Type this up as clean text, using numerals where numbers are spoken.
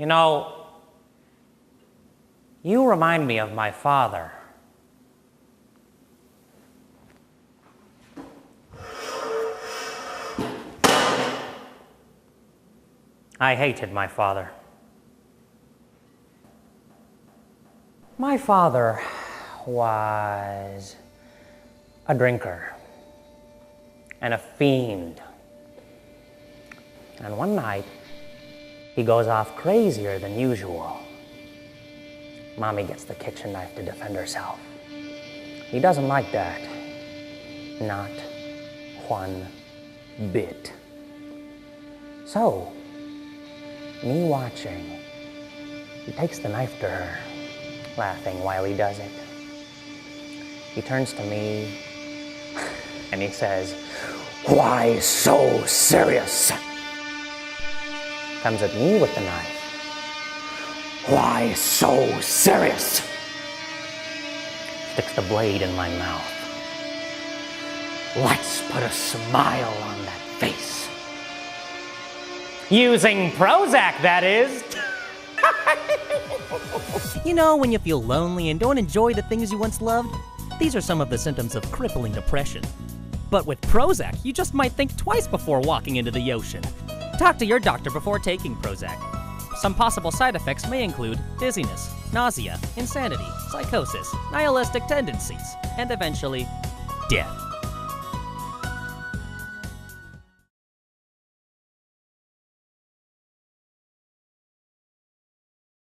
You know, you remind me of my father. I hated my father. My father was a drinker and a fiend. And one night, he goes off crazier than usual. Mommy gets the kitchen knife to defend herself. He doesn't like that. Not one bit. So, me watching, he takes the knife to her, laughing while he does it. He turns to me and he says, "Why so serious?" Comes at me with the knife. "Why so serious?" Sticks the blade in my mouth. Let's put a smile on that face. Using Prozac, that is. You know, when you feel lonely and don't enjoy the things you once loved, these are some of the symptoms of crippling depression. But with Prozac, you just might think twice before walking into the ocean. Talk to your doctor before taking Prozac. Some possible side effects may include dizziness, nausea, insanity, psychosis, nihilistic tendencies, and eventually, death.